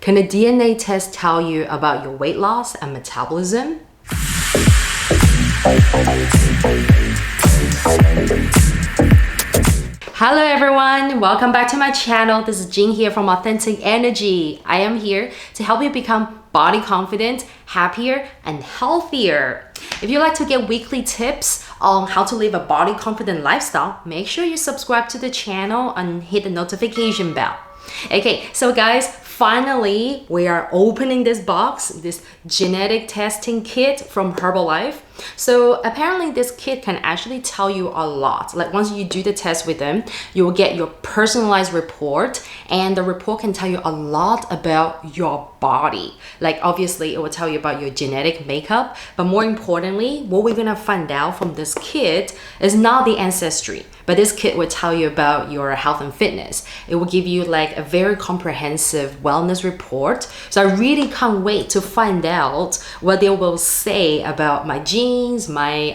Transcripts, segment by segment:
Can a DNA test tell you about your weight loss and metabolism? Hello everyone, welcome back to my channel. This is Jean here from Authentic Energy. I am here to help you become body confident, happier, and healthier. If you'd like to get weekly tips on how to live a body confident lifestyle, make sure you subscribe to the channel and hit the notification bell. Okay, so guys, finally we are opening this box, this genetic testing kit from Herbalife. So apparently this kit can actually tell you a lot. Like once you do the test with them, you will get your personalized report, and the report can tell you a lot about your body. Like obviously it will tell you about your genetic makeup, but more importantly, what we're gonna find out from this kit is not the ancestry, but this kit will tell you about your health and fitness. It will give you like a very comprehensive wellness report. So I really can't wait to find out what they will say about my genes, my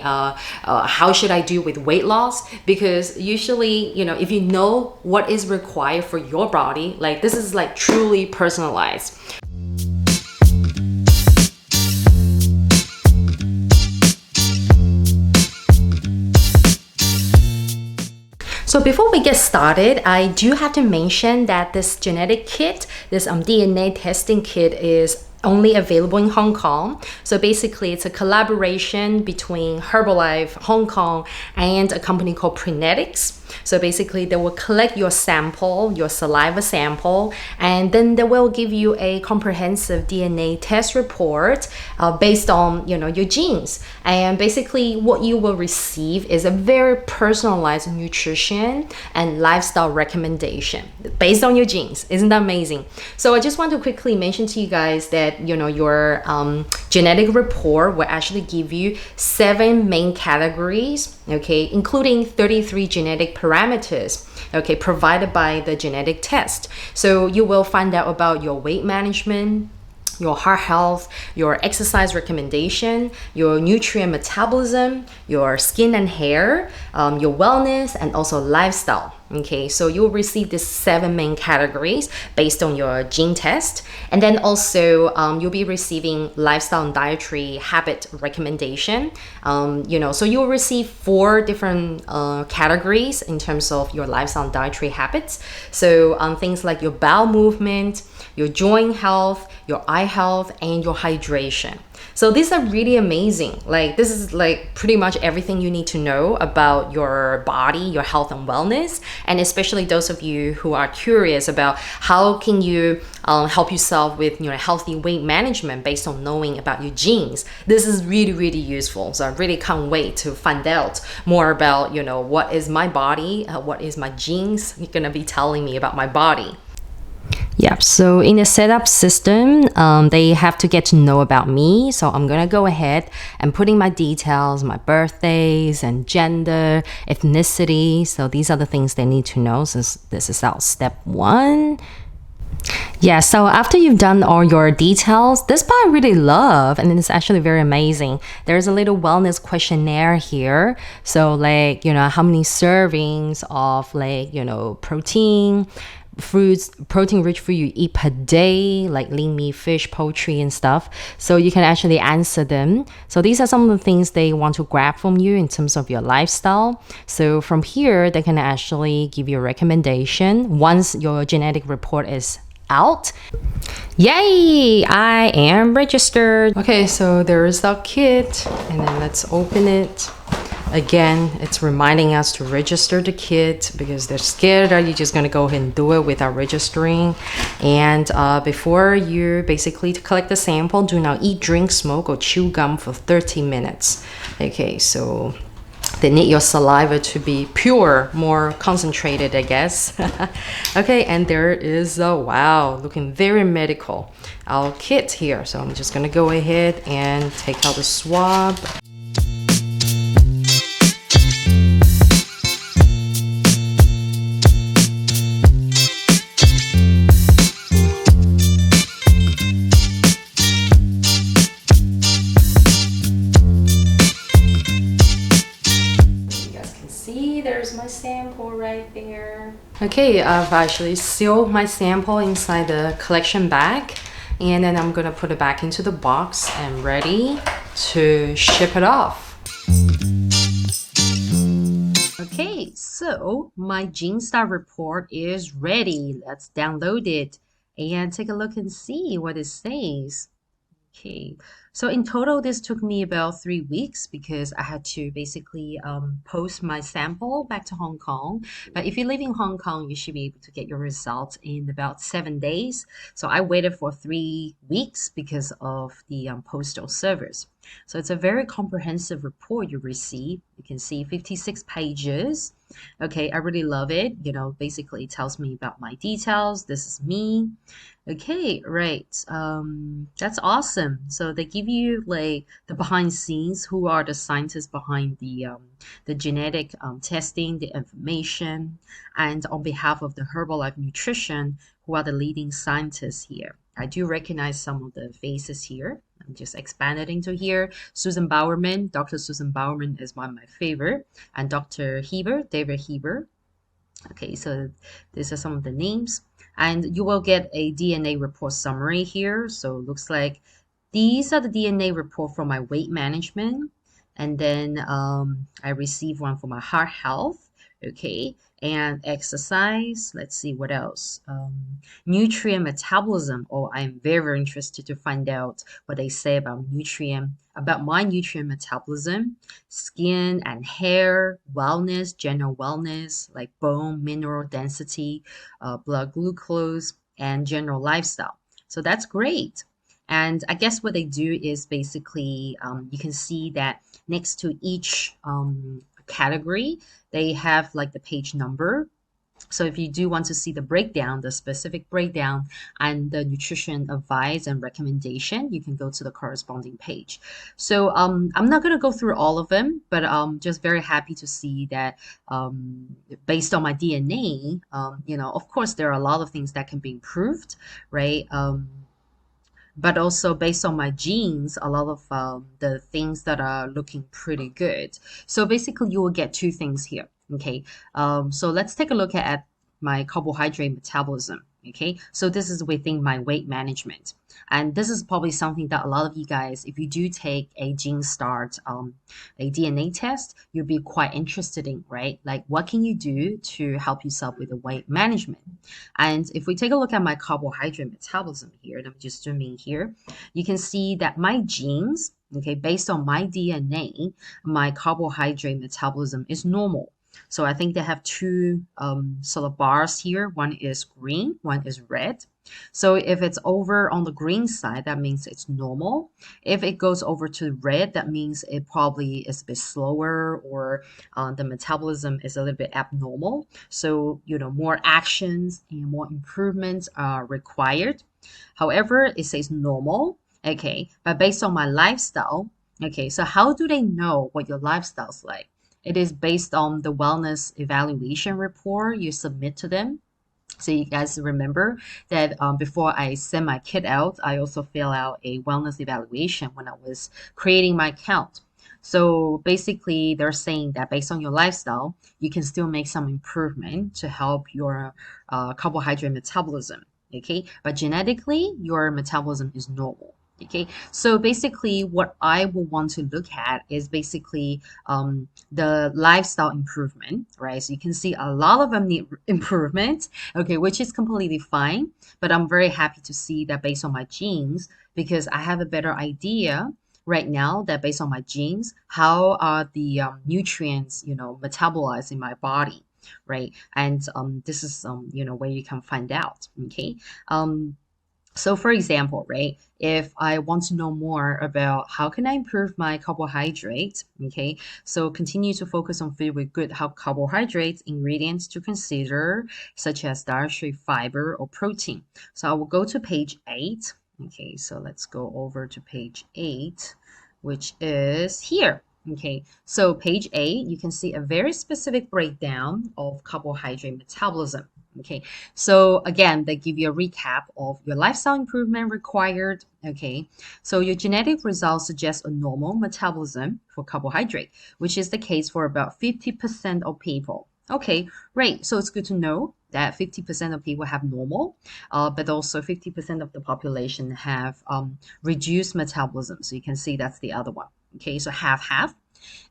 how should I do with weight loss, because usually, you know, if you know what is required for your body, like this is like truly personalized. So before we get started, I do have to mention that this genetic kit, this DNA testing kit is only available in Hong Kong. So basically it's a collaboration between Herbalife Hong Kong and a company called Prenetics. So basically they will collect your sample, your saliva sample, and then they will give you a comprehensive DNA test report based on, you know, your genes. And basically what you will receive is a very personalized nutrition and lifestyle recommendation based on your genes. Isn't that amazing? So I just want to quickly mention to you guys that, you know, your genetic report will actually give you 7 main categories, okay, including 33 genetic parameters, okay, provided by the genetic test. So you will find out about your weight management, your heart health, your exercise recommendation, your nutrient metabolism, your skin and hair, your wellness, and also lifestyle. Okay, so you'll receive these 7 main categories based on your gene test. And then also you'll be receiving lifestyle and dietary habit recommendation. You know, so you'll receive 4 different categories in terms of your lifestyle and dietary habits. So things like your bowel movement, your joint health, your eye health, and your hydration. So these are really amazing. Like this is like pretty much everything you need to know about your body, your health and wellness, and especially those of you who are curious about how can you help yourself with, you know, healthy weight management based on knowing about your genes. This is really, really useful. So I really can't wait to find out more about, you know, what is my body, what is my genes gonna be telling me about my body. Yeah, so in the setup system, they have to get to know about me. So I'm gonna go ahead and put in my details, my birthdays and gender, ethnicity. So these are the things they need to know. So this is our step 1. Yeah, so after you've done all your details, this part I really love, and it's actually very amazing. There's a little wellness questionnaire here. So like, you know, how many servings of like, you know, protein, fruits, protein-rich food you eat per day, like lean meat, fish, poultry, and stuff. So you can actually answer them. So these are some of the things they want to grab from you in terms of your lifestyle. So from here, they can actually give you a recommendation once your genetic report is out. Yay! I am registered. Okay, so there is our kit, and then let's open it. Again, it's reminding us to register the kit because they're scared that you're just going to go ahead and do it without registering. And before you basically to collect the sample, do not eat, drink, smoke, or chew gum for 30 minutes. Okay, so they need your saliva to be pure, more concentrated, I guess. Okay, and there is a, wow, looking very medical, our kit here. So I'm just going to go ahead and take out the swab. There's my sample right there. Okay, I've actually sealed my sample inside the collection bag, and then I'm gonna put it back into the box and ready to ship it off. Okay, so my GeneStart report is ready. Let's download it and take a look and see what it says. Okay, so in total, this took me about 3 weeks because I had to basically post my sample back to Hong Kong. But if you live in Hong Kong, you should be able to get your results in about 7 days. So I waited for 3 weeks because of the postal service. So it's a very comprehensive report you receive. You can see 56 pages. Okay, I really love it. You know, basically it tells me about my details. This is me. Okay, right. That's awesome. So they give you like the behind scenes, who are the scientists behind the genetic testing, the information, and on behalf of the Herbalife Nutrition, who are the leading scientists here. I do recognize some of the faces here. I'm just expanded into here. Susan Bowerman, Dr. Susan Bowerman is one of my favorite, and Dr. Heber, David Heber. Okay, so these are some of the names, and you will get a DNA report summary here. So it looks like these are the DNA report for my weight management, and then I received one for my heart health. Okay, and exercise. Let's see what else. Nutrient metabolism. Oh, I'm very, very interested to find out what they say about my nutrient metabolism, skin and hair, wellness, general wellness, like bone mineral density, blood glucose, and general lifestyle. So that's great. And I guess what they do is basically you can see that next to each category, they have like the page number. So if you do want to see the breakdown, the specific breakdown and the nutrition advice and recommendation, you can go to the corresponding page. So I'm not going to go through all of them, but just very happy to see that based on my DNA, you know, of course, there are a lot of things that can be improved, right? But also based on my genes, a lot of the things that are looking pretty good. So basically, you will get two things here. Okay, so let's take a look at my carbohydrate metabolism. Okay, so this is within my weight management. And this is probably something that a lot of you guys, if you do take a GeneStart, a DNA test, you'll be quite interested in, right? Like, what can you do to help yourself with the weight management? And if we take a look at my carbohydrate metabolism here, and I'm just zooming here, you can see that my genes, okay, based on my DNA, my carbohydrate metabolism is normal. So I think they have two sort of bars here. One is green, one is red. So if it's over on the green side, that means it's normal. If it goes over to red, that means it probably is a bit slower, or the metabolism is a little bit abnormal. So, you know, more actions and more improvements are required. However, it says normal. Okay, but based on my lifestyle, okay, so how do they know what your lifestyle's like? It is based on the wellness evaluation report you submit to them. So you guys remember that before I send my kit out, I also fill out a wellness evaluation when I was creating my account. So basically, they're saying that based on your lifestyle, you can still make some improvement to help your carbohydrate metabolism. Okay, but genetically, your metabolism is normal. Okay, so basically, what I will want to look at is basically the lifestyle improvement, right? So you can see a lot of them need improvement, okay, which is completely fine. But I'm very happy to see that based on my genes, because I have a better idea right now that based on my genes, how are the nutrients, you know, metabolized in my body, right? And this is, you know, where you can find out, okay? So for example, right, if I want to know more about how can I improve my carbohydrates, okay, so continue to focus on food with good carbohydrates, ingredients to consider, such as dietary fiber or protein. So I will go to page 8. Okay, so let's go over to page 8, which is here. Okay, so page 8, you can see a very specific breakdown of carbohydrate metabolism. Okay, so again, they give you a recap of your lifestyle improvement required. Okay, so your genetic results suggest a normal metabolism for carbohydrate, which is the case for about 50% of people. Okay, great. So it's good to know. that 50% of people have normal, but also 50% of the population have reduced metabolism. So you can see that's the other one. Okay, so half.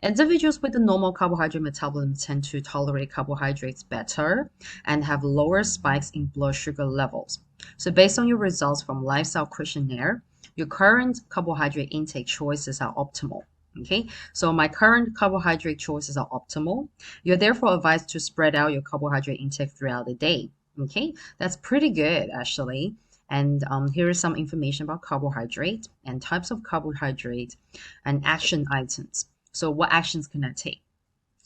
Individuals with the normal carbohydrate metabolism tend to tolerate carbohydrates better and have lower spikes in blood sugar levels. So based on your results from lifestyle questionnaire, your current carbohydrate intake choices are optimal. Okay, so my current carbohydrate choices are optimal. You're therefore advised to spread out your carbohydrate intake throughout the day. Okay, that's pretty good actually. And here is some information about carbohydrate and types of carbohydrate and action items. So, what actions can I take?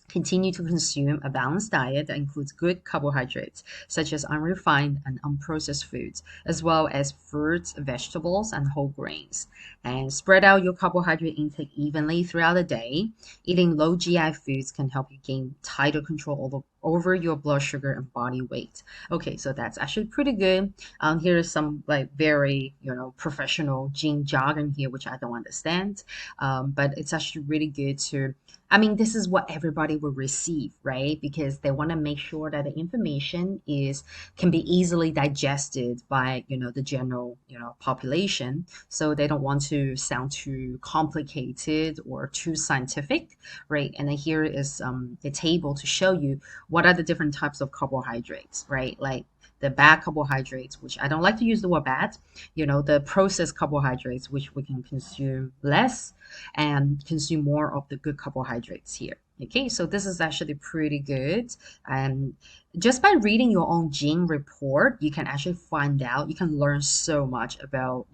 Continue to consume a balanced diet that includes good carbohydrates, such as unrefined and unprocessed foods, as well as fruits, vegetables, and whole grains. And spread out your carbohydrate intake evenly throughout the day. Eating low GI foods can help you gain tighter control over your blood sugar and body weight. Okay, so that's actually pretty good. Here is some like very, professional gene jargon here, which I don't understand. But it's actually really good to I mean, this is what everybody will receive, right? Because they want to make sure that the information is can be easily digested by, the general, population. So they don't want to sound too complicated or too scientific, right? And then here is a table to show you what are the different types of carbohydrates, right? Like the bad carbohydrates, which I don't like to use the word bad, the processed carbohydrates, which we can consume less and consume more of the good carbohydrates here. Okay, so this is actually pretty good. And just by reading your own gene report, you can actually find out, you can learn so much about,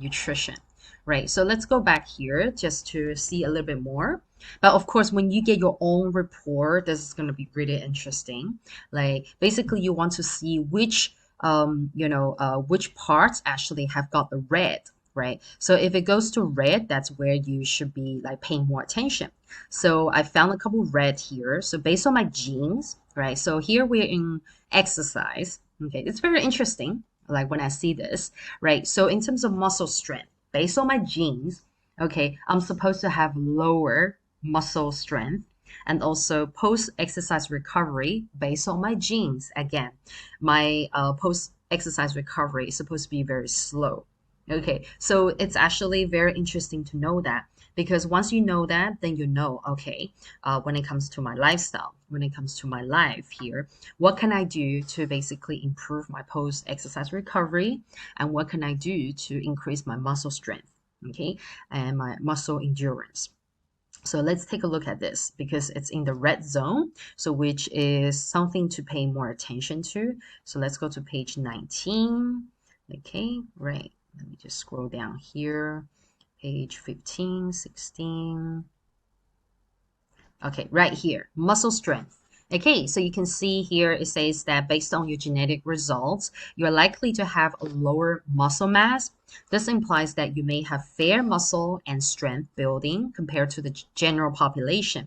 nutrition, right? So let's go back here just to see a little bit more. But of course, when you get your own report, this is going to be really interesting. Like basically, you want to see which parts actually have got the red, right? So if it goes to red, that's where you should be like paying more attention. So I found a couple red here. So based on my genes, right? So here we're in exercise. Okay, it's very interesting. Like when I see this, right? So in terms of muscle strength, based on my genes, okay, I'm supposed to have lower muscle strength and also post exercise recovery based on my genes. Again, my post exercise recovery is supposed to be very slow. Okay, so it's actually very interesting to know that because once you know that, then you know, okay, when it comes to my lifestyle, when it comes to my life here, what can I do to basically improve my post exercise recovery? And what can I do to increase my muscle strength? Okay, and my muscle endurance. So let's take a look at this because it's in the red zone, so which is something to pay more attention to. So let's go to page 19. Okay, right. Let me just scroll down here. Page 15, 16. Okay, right here, muscle strength. Okay, so you can see here it says that based on your genetic results, you're likely to have a lower muscle mass. This implies that you may have fair muscle and strength building compared to the general population.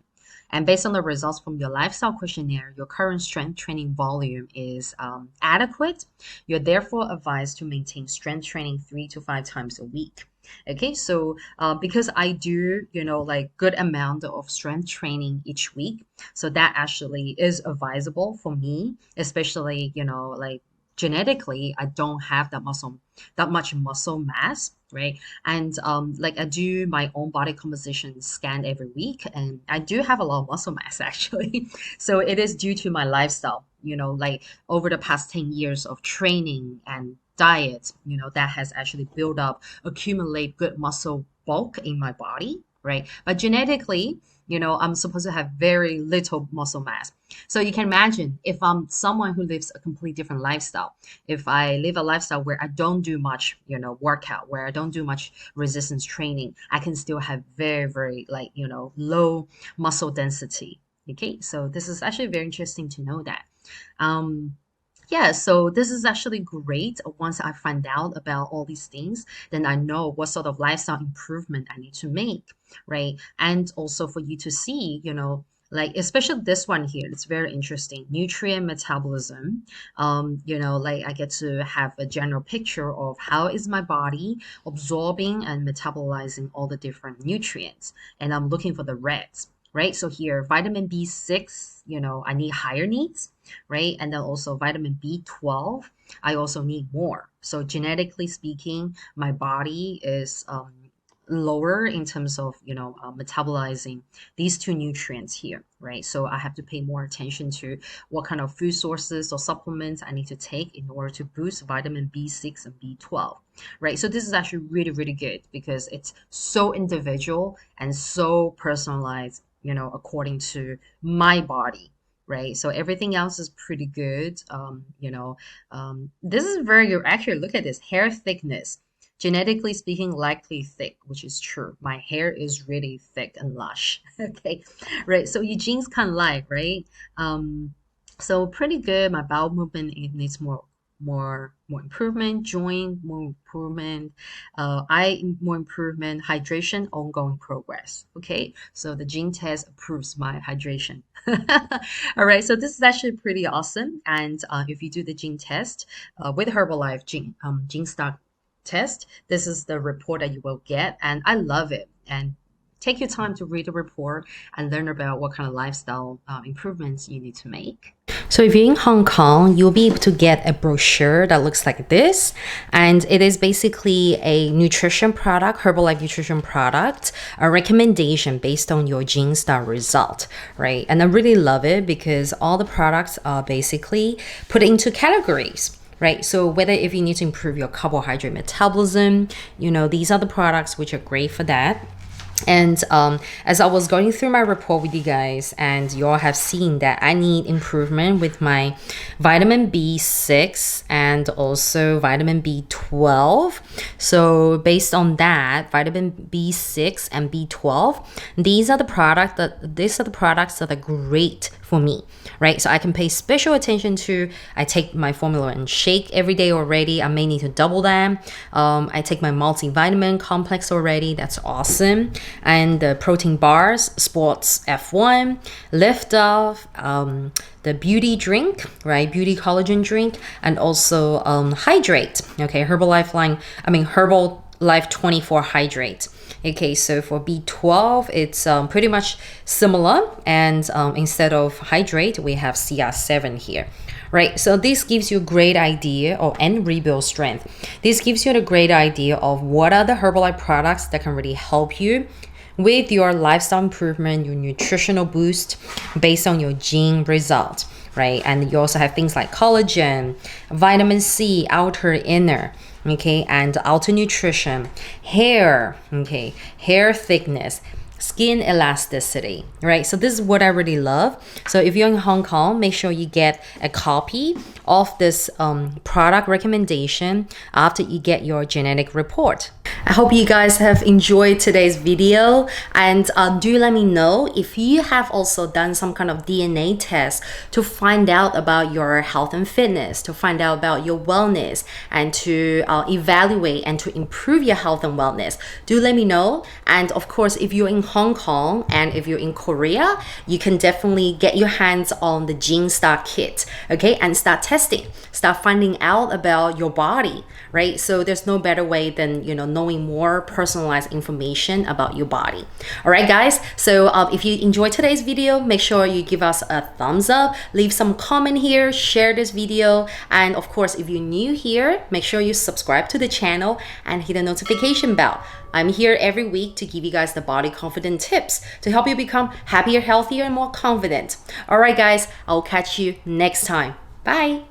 And based on the results from your lifestyle questionnaire, your current strength training volume is adequate. You're therefore advised to maintain strength training 3 to 5 times a week. Okay, so because I do, like good amount of strength training each week, so that actually is advisable for me, especially, like genetically, I don't have that much muscle mass, right? And like I do my own body composition scan every week, and I do have a lot of muscle mass actually. So it is due to my lifestyle, like over the past 10 years of training and diet, that has actually built up, accumulate good muscle bulk in my body, right? But genetically, I'm supposed to have very little muscle mass. So you can imagine if I'm someone who lives a completely different lifestyle, if I live a lifestyle where I don't do much, workout, where I don't do much resistance training, I can still have very, very like, low muscle density. Okay, so this is actually very interesting to know that. Um, yeah, so this is actually great. Once I find out about all these things, then I know what sort of lifestyle improvement I need to make, right? And also for you to see, like especially this one here, it's very interesting. Nutrient metabolism. Like I get to have a general picture of how is my body absorbing and metabolizing all the different nutrients. And I'm looking for the reds, right? So here, vitamin B6, I need higher needs right? And then also vitamin B12, I also need more. So genetically speaking, my body is lower in terms of metabolizing these two nutrients here, right? So I have to pay more attention to what kind of food sources or supplements I need to take in order to boost vitamin B6 and B12, right? So this is actually really, really good because it's so individual and so personalized, according to my body. Right. So everything else is pretty good. This is very good. Actually, look at this hair thickness. Genetically speaking, likely thick, which is true. My hair is really thick and lush. Okay. Right. So your genes can lie, right? Um, so pretty good. My bowel movement, it needs more improvement, joint more improvement, eye more improvement, hydration, ongoing progress. Okay, so the gene test approves my hydration. All right, so this is actually pretty awesome. And if you do the gene test with Herbalife GeneStart test, this is the report that you will get, and I love it. And take your time to read the report and learn about what kind of lifestyle improvements you need to make. So if you're in Hong Kong, you'll be able to get a brochure that looks like this. And it is basically a nutrition product, Herbalife nutrition product, a recommendation based on your GeneStar result, right? And I really love it because all the products are basically put into categories. Right. So whether if you need to improve your carbohydrate metabolism, these are the products which are great for that. And as I was going through my report with you guys, and you all have seen that I need improvement with my vitamin B6 and also vitamin B12. So based on that, vitamin B6 and B12, these are the products that are great for me, right? So I can pay special attention to. I take my formula and shake every day already. I may need to double that. I take my multivitamin complex already. That's awesome. And the protein bars, sports F1, lift off, the beauty drink, right? Beauty collagen drink, and also hydrate. Okay, Herbalife 24 hydrate. Okay, so for B12, it's pretty much similar, and instead of hydrate, we have CR7 here, right? So this gives you a great idea and rebuild strength. This gives you a great idea of what are the Herbalife products that can really help you with your lifestyle improvement, your nutritional boost based on your gene result, right? And you also have things like collagen, vitamin C, outer, inner, okay, and outer nutrition, hair, okay, hair thickness, skin elasticity, right? So this is what I really love. So if you're in Hong Kong, make sure you get a copy of this product recommendation after you get your genetic report. I hope you guys have enjoyed today's video, and do let me know if you have also done some kind of DNA test to find out about your health and fitness, to find out about your wellness, and to evaluate and to improve your health and wellness. Do let me know. And of course, if you're in Hong Kong and if you're in Korea, you can definitely get your hands on the GeneStart kit, okay, and start testing, start finding out about your body, right? So there's no better way than knowing more personalized information about your body. All right, guys. So if you enjoyed today's video, make sure you give us a thumbs up, leave some comment here, share this video, and of course, if you're new here, make sure you subscribe to the channel and hit the notification bell. I'm here every week to give you guys the body confident tips to help you become happier, healthier, and more confident. All right, guys, I'll catch you next time. Bye.